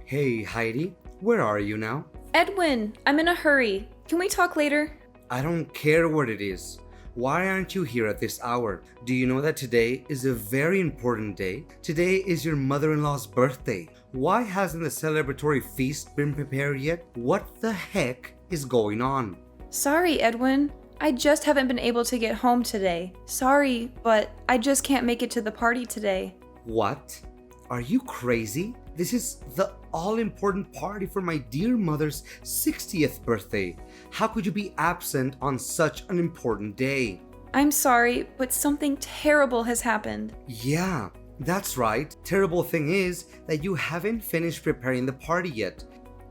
Hey Heidi, where are you now? Edwin, I'm in a hurry. Can we talk later? I don't care what it is. Why aren't you here at this hour? Do you know that today is a very important day? Today is your mother-in-law's birthday. Why hasn't the celebratory feast been prepared yet? What the heck is going on? Sorry, Edwin. I just haven't been able to get home today. Sorry, but I just can't make it to the party today. What? Are you crazy? This is the all-important party for my dear mother's 60th birthday. How could you be absent on such an important day? I'm sorry, but something terrible has happened. Yeah, that's right. Terrible thing is that you haven't finished preparing the party yet.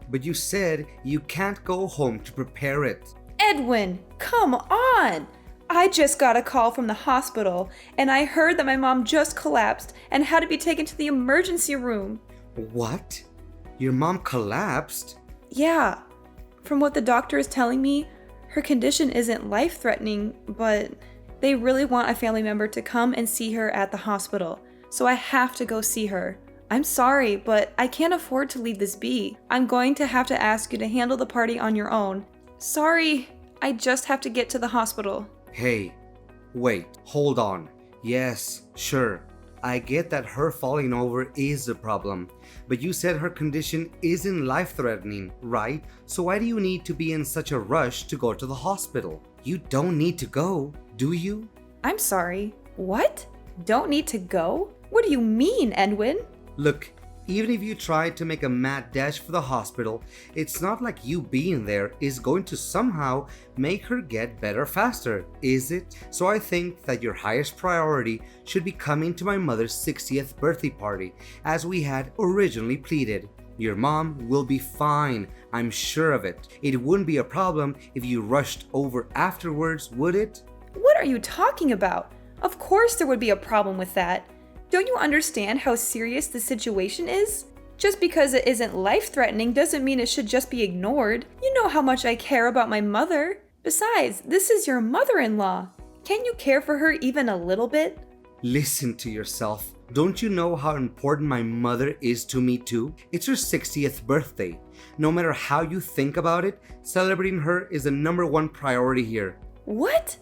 But you said you can't go home to prepare it. Edwin, come on! I just got a call from the hospital, and I heard that my mom just collapsed and had to be taken to the emergency room. What? Your mom collapsed? Yeah. From what the doctor is telling me, her condition isn't life-threatening, but they really want a family member to come and see her at the hospital, so I have to go see her. I'm sorry, but I can't afford to leave this be. I'm going to have to ask you to handle the party on your own. Sorry, I just have to get to the hospital. Hey, wait, hold on. Yes, sure. I get that her falling over is a problem, but you said her condition isn't life-threatening, right? So why do you need to be in such a rush to go to the hospital? You don't need to go, do you? I'm sorry. What? Don't need to go? What do you mean, Edwin? Look, even if you try to make a mad dash for the hospital, it's not like you being there is going to somehow make her get better faster, is it? So I think that your highest priority should be coming to my mother's 60th birthday party, as we had originally pleaded. Your mom will be fine, I'm sure of it. It wouldn't be a problem if you rushed over afterwards, would it? What are you talking about? Of course there would be a problem with that. Don't you understand how serious the situation is? Just because it isn't life-threatening doesn't mean it should just be ignored. You know how much I care about my mother. Besides, this is your mother-in-law. Can't you care for her even a little bit? Listen to yourself. Don't you know how important my mother is to me too? It's her 60th birthday. No matter how you think about it, celebrating her is the #1 priority here. What?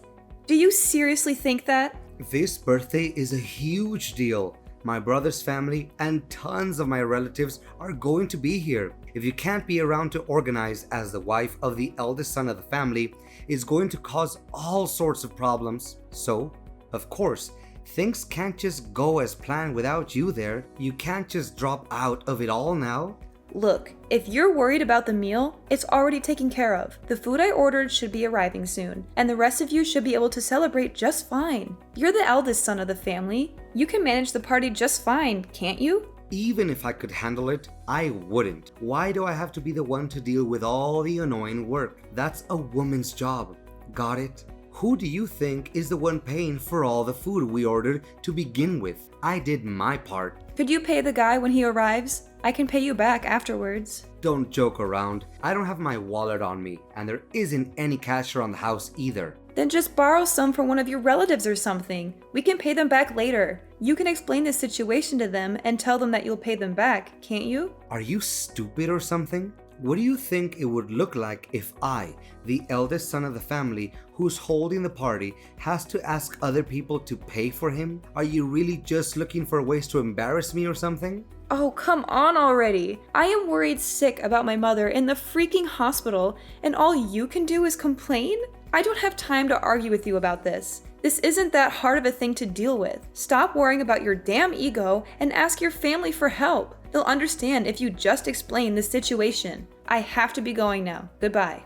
Do you seriously think that? This birthday is a huge deal. My brother's family and tons of my relatives are going to be here. If you can't be around to organize as the wife of the eldest son of the family, it's going to cause all sorts of problems. So, of course, things can't just go as planned without you there. You can't just drop out of it all now. Look, if you're worried about the meal, it's already taken care of. The food I ordered should be arriving soon, and the rest of you should be able to celebrate just fine. You're the eldest son of the family. You can manage the party just fine, can't you? Even if I could handle it, I wouldn't. Why do I have to be the one to deal with all the annoying work? That's a woman's job. Got it? Who do you think is the one paying for all the food we ordered to begin with? I did my part. Could you pay the guy when he arrives? I can pay you back afterwards. Don't joke around. I don't have my wallet on me, and there isn't any cash around the house either. Then just borrow some from one of your relatives or something. We can pay them back later. You can explain the situation to them and tell them that you'll pay them back, can't you? Are you stupid or something? What do you think it would look like if I, the eldest son of the family who's holding the party, has to ask other people to pay for him? Are you really just looking for ways to embarrass me or something? Oh, come on already. I am worried sick about my mother in the freaking hospital, and all you can do is complain? I don't have time to argue with you about this. This isn't that hard of a thing to deal with. Stop worrying about your damn ego and ask your family for help. They'll understand if you just explain the situation. I have to be going now. Goodbye.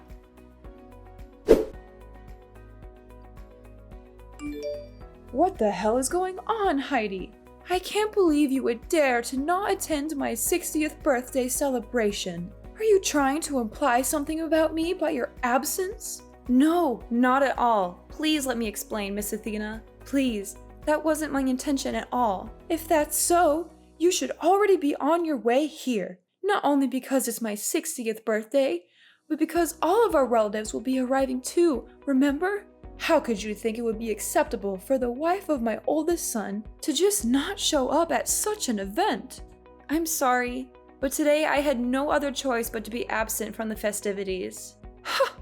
What the hell is going on, Heidi? I can't believe you would dare to not attend my 60th birthday celebration. Are you trying to imply something about me by your absence? No, not at all. Please let me explain, Miss Athena. Please, that wasn't my intention at all. If that's so, you should already be on your way here. Not only because it's my 60th birthday, but because all of our relatives will be arriving too, remember? How could you think it would be acceptable for the wife of my oldest son to just not show up at such an event? I'm sorry, but but today I had no other choice but to be absent from the festivities. Ha!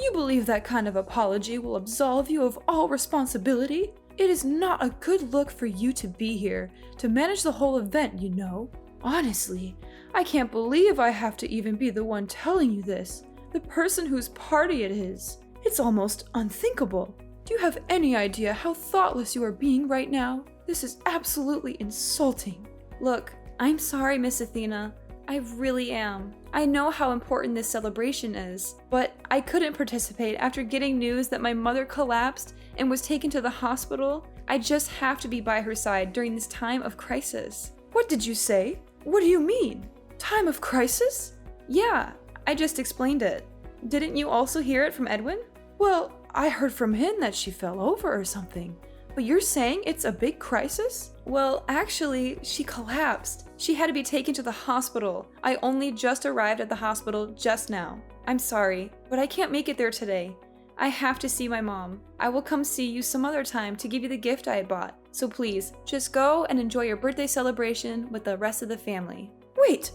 You believe that kind of apology will absolve you of all responsibility? It is not a good look for you to be here, to manage the whole event, you know. Honestly, I can't believe I have to even be the one telling you this, the person whose party it is. It's almost unthinkable. Do you have any idea how thoughtless you are being right now? This is absolutely insulting. Look, I'm sorry, Miss Athena. I really am. I know how important this celebration is, but I couldn't participate after getting news that my mother collapsed and was taken to the hospital. I just have to be by her side during this time of crisis. What did you say? What do you mean? Time of crisis? Yeah, I just explained it. Didn't you also hear it from Edwin? Well, I heard from him that she fell over or something. But you're saying it's a big crisis? Well, actually, she collapsed. She had to be taken to the hospital. I only just arrived at the hospital just now. I'm sorry, but I can't make it there today. I have to see my mom. I will come see you some other time to give you the gift I had bought. So please, just go and enjoy your birthday celebration with the rest of the family. Wait!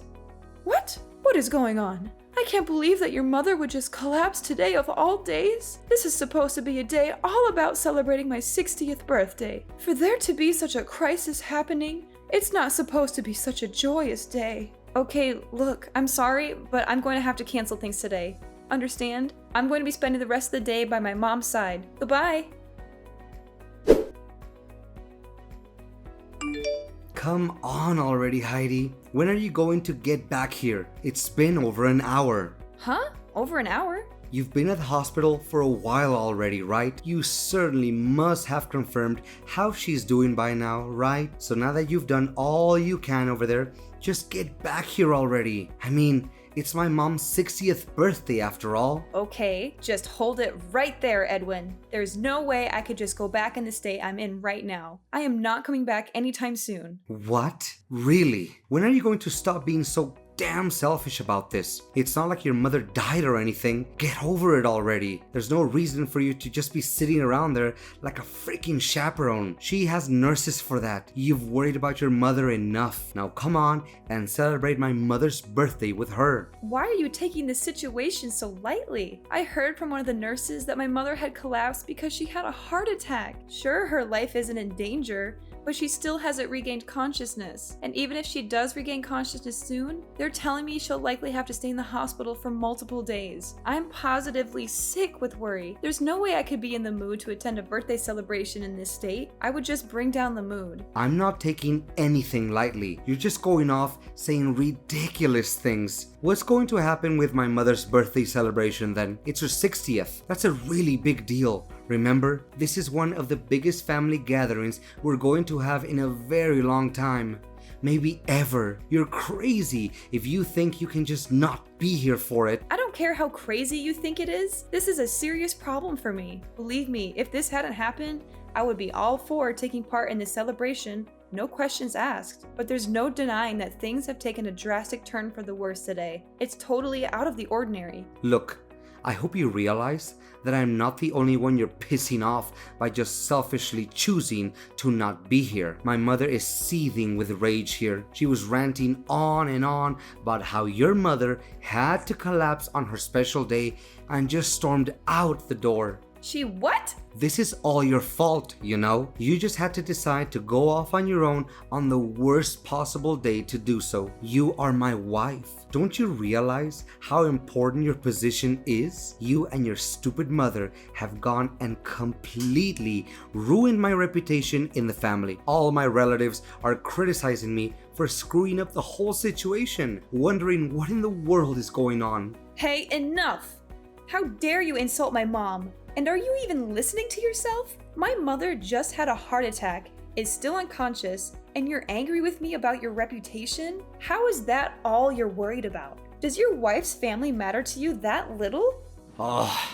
What? What is going on? I can't believe that your mother would just collapse today of all days. This is supposed to be a day all about celebrating my 60th birthday. For there to be such a crisis happening, it's not supposed to be such a joyous day. Okay, look, I'm sorry, but I'm going to have to cancel things today. Understand? I'm going to be spending the rest of the day by my mom's side. Goodbye! Come on already, Heidi. When are you going to get back here? It's been over an hour. Huh? Over an hour? You've been at the hospital for a while already, right? You certainly must have confirmed how she's doing by now, right? So now that you've done all you can over there, just get back here already. I mean, it's my mom's 60th birthday after all. Okay, just hold it right there, Edwin. There's no way I could just go back in the state I'm in right now. I am not coming back anytime soon. What? Really? When are you going to stop being so damn selfish about this? It's not like your mother died or anything. Get over it already. There's no reason for you to just be sitting around there like a freaking chaperone. She has nurses for that. You've worried about your mother enough. Now come on and celebrate my mother's birthday with her. Why are you taking this situation so lightly? I heard from one of the nurses that my mother had collapsed because she had a heart attack. Sure, her life isn't in danger, but she still hasn't regained consciousness. And even if she does regain consciousness soon, they're telling me she'll likely have to stay in the hospital for multiple days. I'm positively sick with worry. There's no way I could be in the mood to attend a birthday celebration in this state. I would just bring down the mood. I'm not taking anything lightly. You're just going off saying ridiculous things. What's going to happen with my mother's birthday celebration then? It's her 60th. That's a really big deal. Remember, this is one of the biggest family gatherings we're going to have in a very long time. Maybe ever. You're crazy if you think you can just not be here for it. I don't care how crazy you think it is. This is a serious problem for me. Believe me, if this hadn't happened, I would be all for taking part in this celebration. No questions asked. But there's no denying that things have taken a drastic turn for the worse today. It's totally out of the ordinary. Look, I hope you realize that I'm not the only one you're pissing off by just selfishly choosing to not be here. My mother is seething with rage here. She was ranting on and on about how your mother had to collapse on her special day and just stormed out the door. She what? This is all your fault, you know? You just had to decide to go off on your own on the worst possible day to do so. You are my wife. Don't you realize how important your position is? You and your stupid mother have gone and completely ruined my reputation in the family. All my relatives are criticizing me for screwing up the whole situation, wondering what in the world is going on. Hey, enough! How dare you insult my mom? And are you even listening to yourself? My mother just had a heart attack, is still unconscious, and you're angry with me about your reputation? How is that all you're worried about? Does your wife's family matter to you that little? Oh,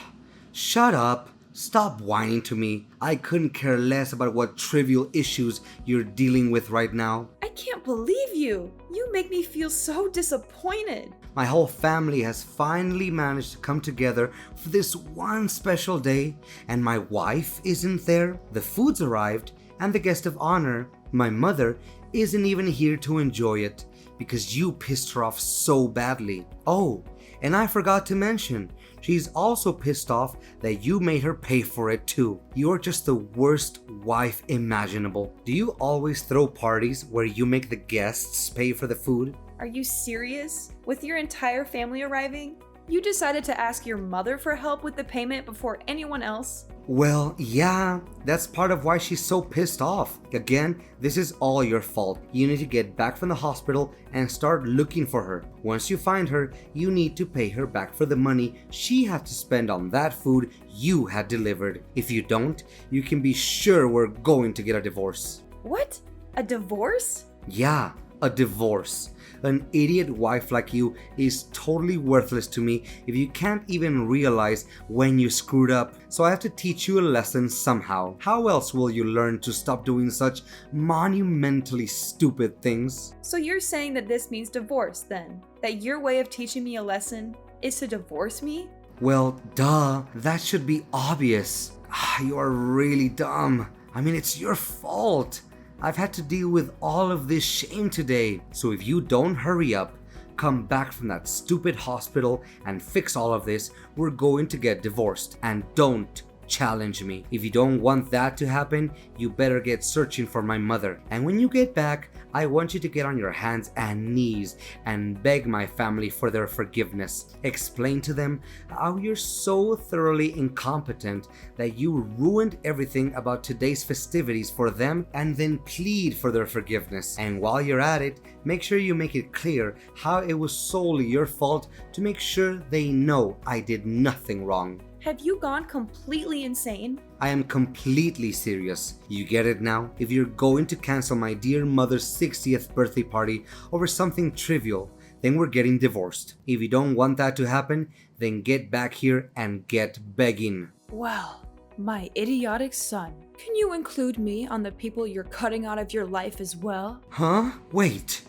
shut up. Stop whining to me. I couldn't care less about what trivial issues you're dealing with right now. I can't believe you. You make me feel so disappointed. My whole family has finally managed to come together for this one special day, and my wife isn't there. The food's arrived, and the guest of honor, my mother, isn't even here to enjoy it. because you pissed her off so badly. Oh, and I forgot to mention, she's also pissed off that you made her pay for it too. You're just the worst wife imaginable. Do you always throw parties where you make the guests pay for the food? Are you serious? With your entire family arriving, you decided to ask your mother for help with the payment before anyone else? Well, yeah, that's part of why she's so pissed off. Again, this is all your fault. You need to get back from the hospital and start looking for her. Once you find her, you need to pay her back for the money she had to spend on that food you had delivered. If you don't, you can be sure we're going to get a divorce. What? A divorce? Yeah, a divorce. An idiot wife like you is totally worthless to me if you can't even realize when you screwed up. So I have to teach you a lesson somehow. How else will you learn to stop doing such monumentally stupid things? So you're saying that this means divorce then? That your way of teaching me a lesson is to divorce me? Well, duh. That should be obvious. You are really dumb. I mean, it's your fault. I've had to deal with all of this shame today. So if you don't hurry up, come back from that stupid hospital and fix all of this, we're going to get divorced. And don't challenge me. If you don't want that to happen, you better get searching for my mother. And when you get back, I want you to get on your hands and knees and beg my family for their forgiveness. Explain to them how you're so thoroughly incompetent that you ruined everything about today's festivities for them, and then plead for their forgiveness. And while you're at it, make sure you make it clear how it was solely your fault, to make sure they know I did nothing wrong. Have you gone completely insane? I am completely serious. You get it now? If you're going to cancel my dear mother's 60th birthday party over something trivial, then we're getting divorced. If you don't want that to happen, then get back here and get begging. Well, my idiotic son. Can you include me on the people you're cutting out of your life as well? Huh? Wait.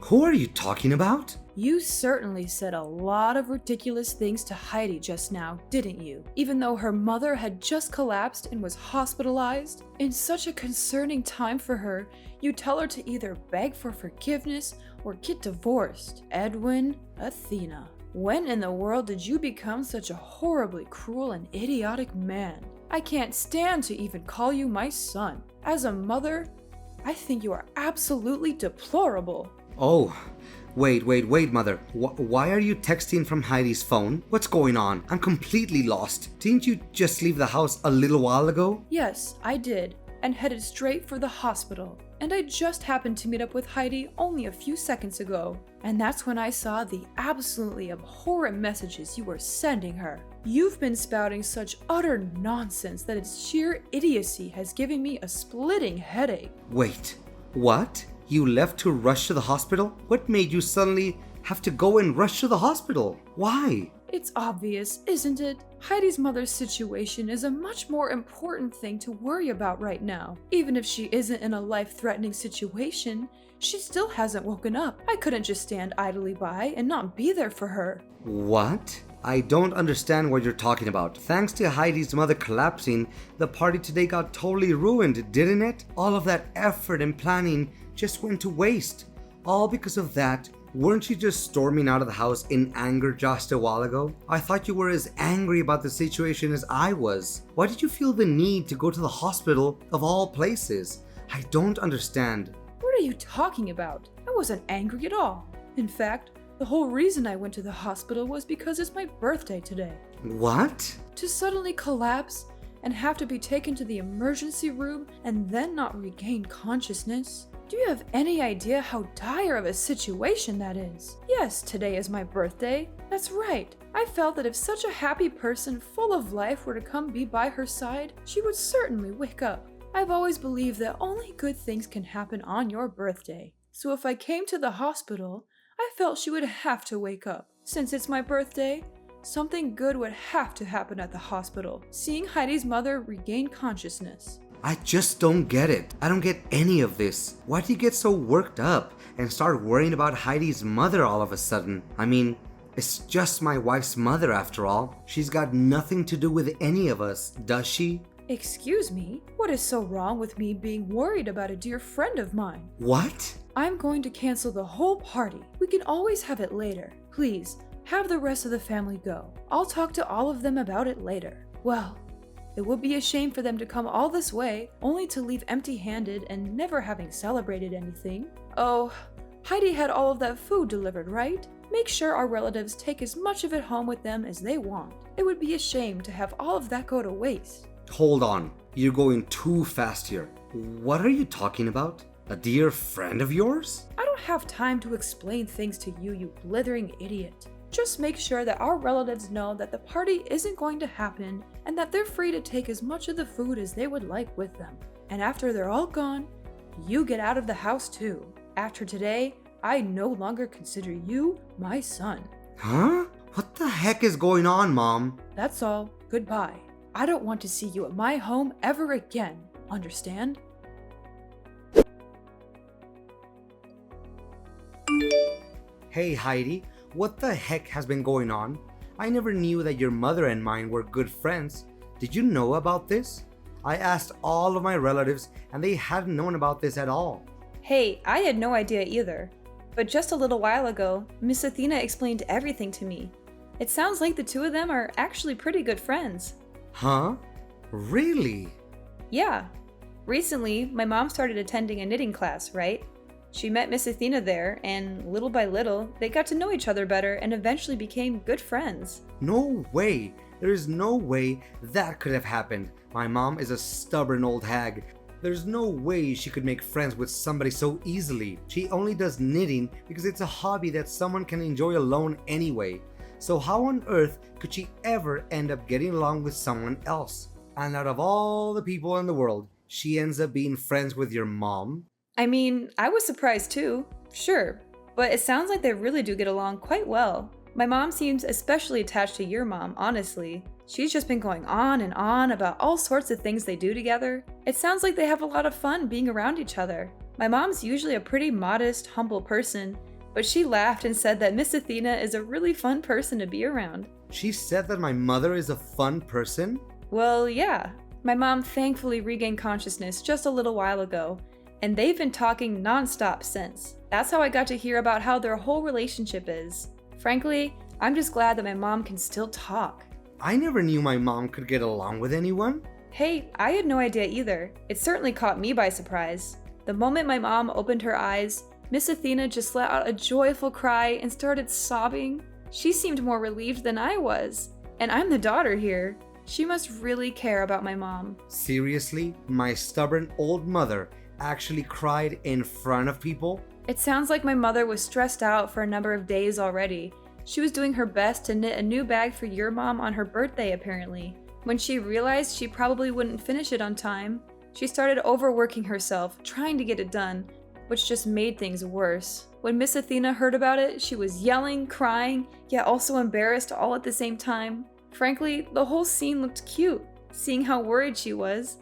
Who are you talking about? You certainly said a lot of ridiculous things to Heidi just now, didn't you? Even though her mother had just collapsed and was hospitalized? In such a concerning time for her, you tell her to either beg for forgiveness or get divorced. Edwin, Athena. When in the world did you become such a horribly cruel and idiotic man? I can't stand to even call you my son. As a mother, I think you are absolutely deplorable. Oh. Wait, mother. Why are you texting from Heidi's phone? What's going on? I'm completely lost. Didn't you just leave the house a little while ago? Yes, I did, and headed straight for the hospital. And I just happened to meet up with Heidi only a few seconds ago. And that's when I saw the absolutely abhorrent messages you were sending her. You've been spouting such utter nonsense that its sheer idiocy has given me a splitting headache. Wait, what? You left to rush to the hospital? What made you suddenly have to go and rush to the hospital? Why? It's obvious, isn't it? Heidi's mother's situation is a much more important thing to worry about right now. Even if she isn't in a life-threatening situation, she still hasn't woken up. I couldn't just stand idly by and not be there for her. What? I don't understand what you're talking about. Thanks to Heidi's mother collapsing, the party today got totally ruined, didn't it? All of that effort and planning just went to waste. All because of that. Weren't you just storming out of the house in anger just a while ago? I thought you were as angry about the situation as I was. Why did you feel the need to go to the hospital of all places? I don't understand. What are you talking about? I wasn't angry at all. In fact, the whole reason I went to the hospital was because it's my birthday today. What? To suddenly collapse and have to be taken to the emergency room and then not regain consciousness? Do you have any idea how dire of a situation that is? Yes, today is my birthday. That's right. I felt that if such a happy person full of life were to come be by her side, she would certainly wake up. I've always believed that only good things can happen on your birthday. So if I came to the hospital, I felt she would have to wake up. Since it's my birthday, something good would have to happen at the hospital, seeing Heidi's mother regain consciousness. I just don't get it. I don't get any of this. Why do you get so worked up and start worrying about Heidi's mother all of a sudden? I mean, it's just my wife's mother after all. She's got nothing to do with any of us, does she? Excuse me? What is so wrong with me being worried about a dear friend of mine? What? I'm going to cancel the whole party. We can always have it later. Please, have the rest of the family go. I'll talk to all of them about it later. Well, it would be a shame for them to come all this way, only to leave empty-handed and never having celebrated anything. Oh, Heidi had all of that food delivered, right? Make sure our relatives take as much of it home with them as they want. It would be a shame to have all of that go to waste. Hold on. You're going too fast here. What are you talking about? A dear friend of yours? I don't have time to explain things to you, you blithering idiot. Just make sure that our relatives know that the party isn't going to happen and that they're free to take as much of the food as they would like with them. And after they're all gone, you get out of the house too. After today, I no longer consider you my son. Huh? What the heck is going on, Mom? That's all. Goodbye. I don't want to see you at my home ever again. Understand? Hey Heidi, what the heck has been going on? I never knew that your mother and mine were good friends. Did you know about this? I asked all of my relatives and they hadn't known about this at all. Hey, I had no idea either. But just a little while ago, Miss Athena explained everything to me. It sounds like the two of them are actually pretty good friends. Huh? Really? Yeah. Recently, my mom started attending a knitting class, right? She met Miss Athena there, and little by little, they got to know each other better and eventually became good friends. No way. There is no way that could have happened. My mom is a stubborn old hag. There's no way she could make friends with somebody so easily. She only does knitting because it's a hobby that someone can enjoy alone anyway. So how on earth could she ever end up getting along with someone else? And out of all the people in the world, she ends up being friends with your mom? I mean, I was surprised too, sure, but it sounds like they really do get along quite well. My mom seems especially attached to your mom, honestly. She's just been going on and on about all sorts of things they do together. It sounds like they have a lot of fun being around each other. My mom's usually a pretty modest, humble person, but she laughed and said that Miss Athena is a really fun person to be around. She said that my mother is a fun person? Well, yeah. My mom thankfully regained consciousness just a little while ago, and they've been talking nonstop since. That's how I got to hear about how their whole relationship is. Frankly, I'm just glad that my mom can still talk. I never knew my mom could get along with anyone. Hey, I had no idea either. It certainly caught me by surprise. The moment my mom opened her eyes, Miss Athena just let out a joyful cry and started sobbing. She seemed more relieved than I was. And I'm the daughter here. She must really care about my mom. Seriously? My stubborn old mother actually cried in front of people? It sounds like my mother was stressed out for a number of days already. She was doing her best to knit a new bag for your mom on her birthday, apparently. When she realized she probably wouldn't finish it on time, she started overworking herself, trying to get it done, which just made things worse. When Miss Athena heard about it, she was yelling, crying, yet also embarrassed all at the same time. Frankly, the whole scene looked cute, seeing how worried she was.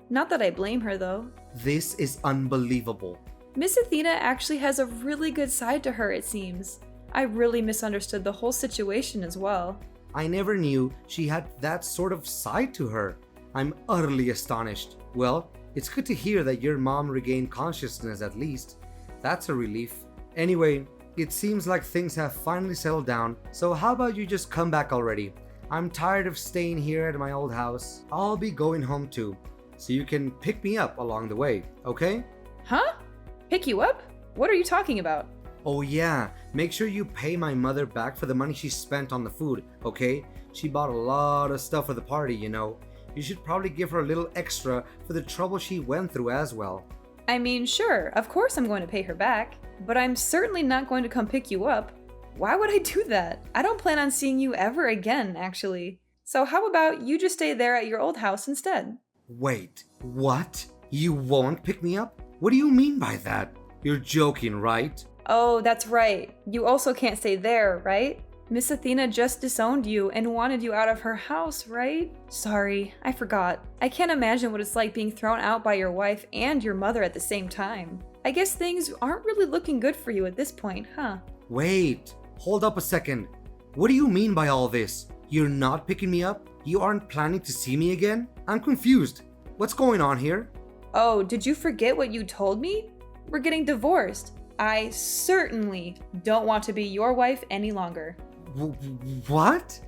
Not that I blame her, though. This is unbelievable. Miss Athena actually has a really good side to her, it seems. I really misunderstood the whole situation as well. I never knew she had that sort of side to her. I'm utterly astonished. Well, it's good to hear that your mom regained consciousness at least. That's a relief. Anyway, it seems like things have finally settled down, so how about you just come back already? I'm tired of staying here at my old house. I'll be going home too, so you can pick me up along the way, okay? Huh? Pick you up? What are you talking about? Oh yeah, make sure you pay my mother back for the money she spent on the food, okay? She bought a lot of stuff for the party, you know. You should probably give her a little extra for the trouble she went through as well. I mean, sure, of course I'm going to pay her back, but I'm certainly not going to come pick you up. Why would I do that? I don't plan on seeing you ever again, actually. So how about you just stay there at your old house instead? Wait, what? You won't pick me up? What do you mean by that? You're joking, right? Oh, that's right. You also can't stay there, right? Miss Athena just disowned you and wanted you out of her house, right? Sorry, I forgot. I can't imagine what it's like being thrown out by your wife and your mother at the same time. I guess things aren't really looking good for you at this point, huh? Wait, hold up a second. What do you mean by all this? You're not picking me up? You aren't planning to see me again? I'm confused. What's going on here? Oh, did you forget what you told me? We're getting divorced. I certainly don't want to be your wife any longer. What?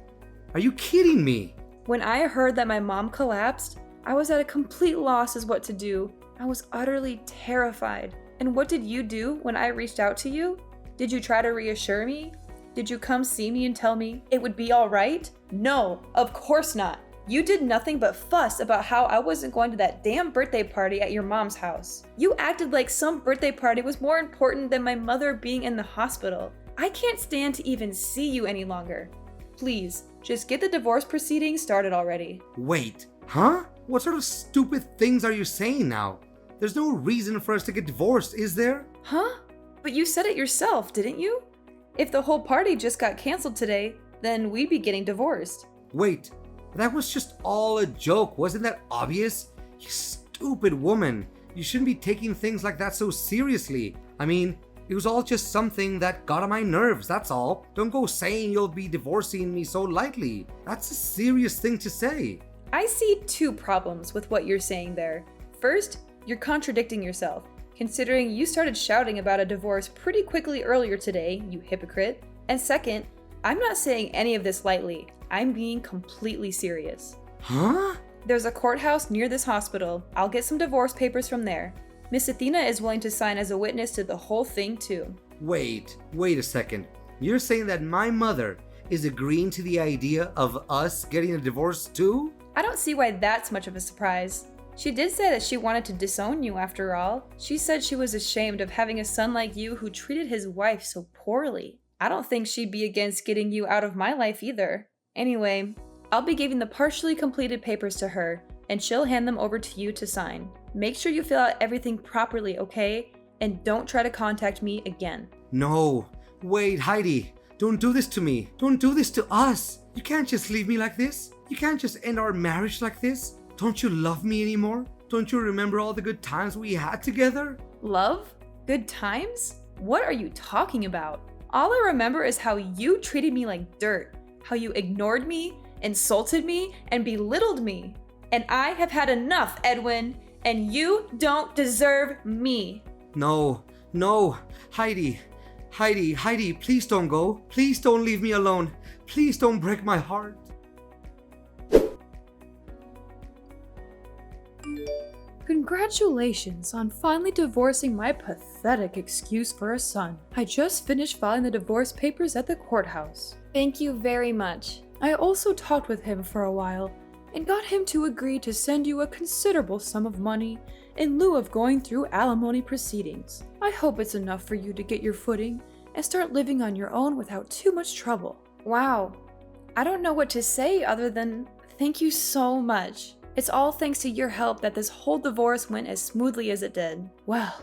Are you kidding me? When I heard that my mom collapsed, I was at a complete loss as what to do. I was utterly terrified. And what did you do when I reached out to you? Did you try to reassure me? Did you come see me and tell me it would be all right? No, of course not. You did nothing but fuss about how I wasn't going to that damn birthday party at your mom's house. You acted like some birthday party was more important than my mother being in the hospital. I can't stand to even see you any longer. Please, just get the divorce proceedings started already. Wait, huh? What sort of stupid things are you saying now? There's no reason for us to get divorced, is there? Huh? But you said it yourself, didn't you? If the whole party just got canceled today, then we'd be getting divorced. Wait, that was just all a joke. Wasn't that obvious? You stupid woman. You shouldn't be taking things like that so seriously. I mean, it was all just something that got on my nerves, that's all. Don't go saying you'll be divorcing me so lightly. That's a serious thing to say. I see two problems with what you're saying there. First, you're contradicting yourself, considering you started shouting about a divorce pretty quickly earlier today, you hypocrite. And second, I'm not saying any of this lightly. I'm being completely serious. Huh? There's a courthouse near this hospital. I'll get some divorce papers from there. Miss Athena is willing to sign as a witness to the whole thing too. Wait a second. You're saying that my mother is agreeing to the idea of us getting a divorce too? I don't see why that's much of a surprise. She did say that she wanted to disown you after all. She said she was ashamed of having a son like you who treated his wife so poorly. I don't think she'd be against getting you out of my life either. Anyway, I'll be giving the partially completed papers to her, and she'll hand them over to you to sign. Make sure you fill out everything properly, okay? And don't try to contact me again. No. Wait, Heidi. Don't do this to me. Don't do this to us. You can't just leave me like this. You can't just end our marriage like this. Don't you love me anymore? Don't you remember all the good times we had together? Love? Good times? What are you talking about? All I remember is how you treated me like dirt, how you ignored me, insulted me, and belittled me. And I have had enough, Edwin, and you don't deserve me. No, Heidi, please don't go. Please don't leave me alone. Please don't break my heart. Congratulations on finally divorcing my pathetic excuse for a son. I just finished filing the divorce papers at the courthouse. Thank you very much. I also talked with him for a while and got him to agree to send you a considerable sum of money in lieu of going through alimony proceedings. I hope it's enough for you to get your footing and start living on your own without too much trouble. Wow. I don't know what to say other than thank you so much. It's all thanks to your help that this whole divorce went as smoothly as it did. Well,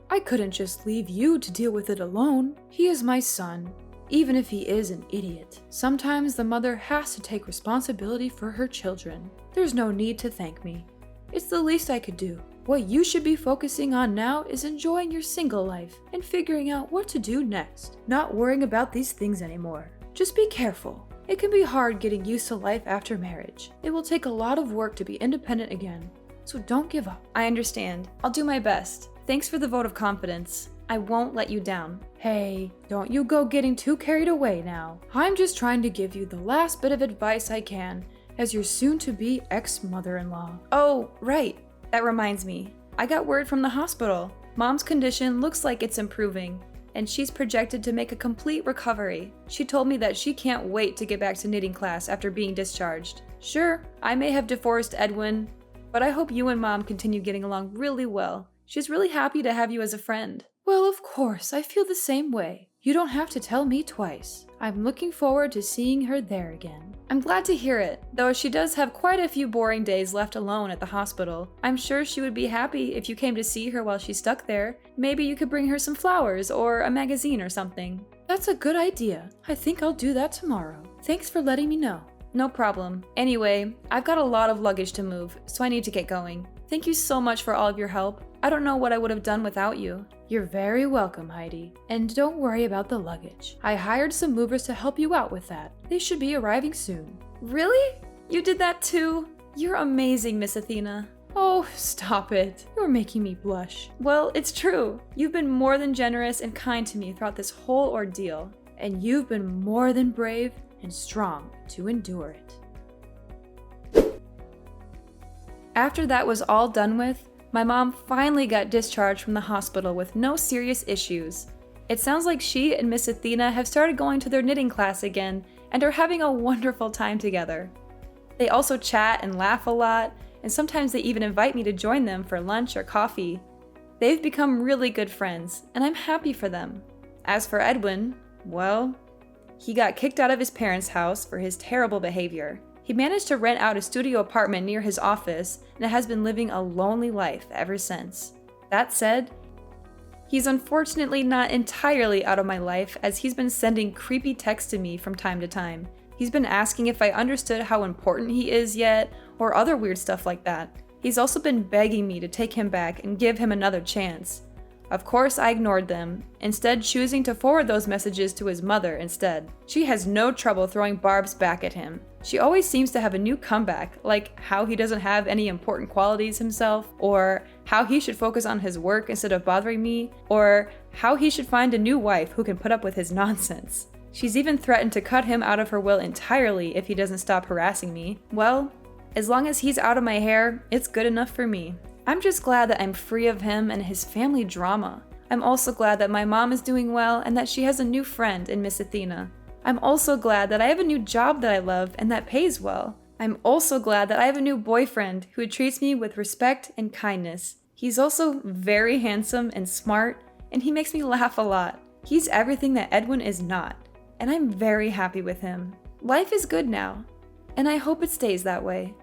I couldn't just leave you to deal with it alone. He is my son, even if he is an idiot. Sometimes the mother has to take responsibility for her children. There's no need to thank me. It's the least I could do. What you should be focusing on now is enjoying your single life and figuring out what to do next. Not worrying about these things anymore. Just be careful. It can be hard getting used to life after marriage. It will take a lot of work to be independent again, so don't give up. I understand. I'll do my best. Thanks for the vote of confidence. I won't let you down. Hey, don't you go getting too carried away now. I'm just trying to give you the last bit of advice I can as your soon-to-be ex-mother-in-law. Oh, right. That reminds me. I got word from the hospital. Mom's condition looks like it's improving, and she's projected to make a complete recovery. She told me that she can't wait to get back to knitting class after being discharged. Sure, I may have divorced Edwin, but I hope you and Mom continue getting along really well. She's really happy to have you as a friend. Well, of course, I feel the same way. You don't have to tell me twice. I'm looking forward to seeing her there again. I'm glad to hear it, though she does have quite a few boring days left alone at the hospital. I'm sure she would be happy if you came to see her while she's stuck there. Maybe you could bring her some flowers or a magazine or something. That's a good idea. I think I'll do that tomorrow. Thanks for letting me know. No problem. Anyway, I've got a lot of luggage to move, so I need to get going. Thank you so much for all of your help. I don't know what I would have done without you. You're very welcome, Heidi. And don't worry about the luggage. I hired some movers to help you out with that. They should be arriving soon. Really? You did that too? You're amazing, Miss Athena. Oh, stop it. You're making me blush. Well, it's true. You've been more than generous and kind to me throughout this whole ordeal, and you've been more than brave and strong to endure it. After that was all done with, my mom finally got discharged from the hospital with no serious issues. It sounds like she and Miss Athena have started going to their knitting class again and are having a wonderful time together. They also chat and laugh a lot, and sometimes they even invite me to join them for lunch or coffee. They've become really good friends, and I'm happy for them. As for Edwin, well, he got kicked out of his parents' house for his terrible behavior. He managed to rent out a studio apartment near his office and has been living a lonely life ever since. That said, he's unfortunately not entirely out of my life, as he's been sending creepy texts to me from time to time. He's been asking if I understood how important he is yet, or other weird stuff like that. He's also been begging me to take him back and give him another chance. Of course, I ignored them, instead choosing to forward those messages to his mother instead. She has no trouble throwing barbs back at him. She always seems to have a new comeback, like how he doesn't have any important qualities himself, or how he should focus on his work instead of bothering me, or how he should find a new wife who can put up with his nonsense. She's even threatened to cut him out of her will entirely if he doesn't stop harassing me. Well, as long as he's out of my hair, it's good enough for me. I'm just glad that I'm free of him and his family drama. I'm also glad that my mom is doing well and that she has a new friend in Miss Athena. I'm also glad that I have a new job that I love and that pays well. I'm also glad that I have a new boyfriend who treats me with respect and kindness. He's also very handsome and smart, and he makes me laugh a lot. He's everything that Edwin is not, and I'm very happy with him. Life is good now, and I hope it stays that way.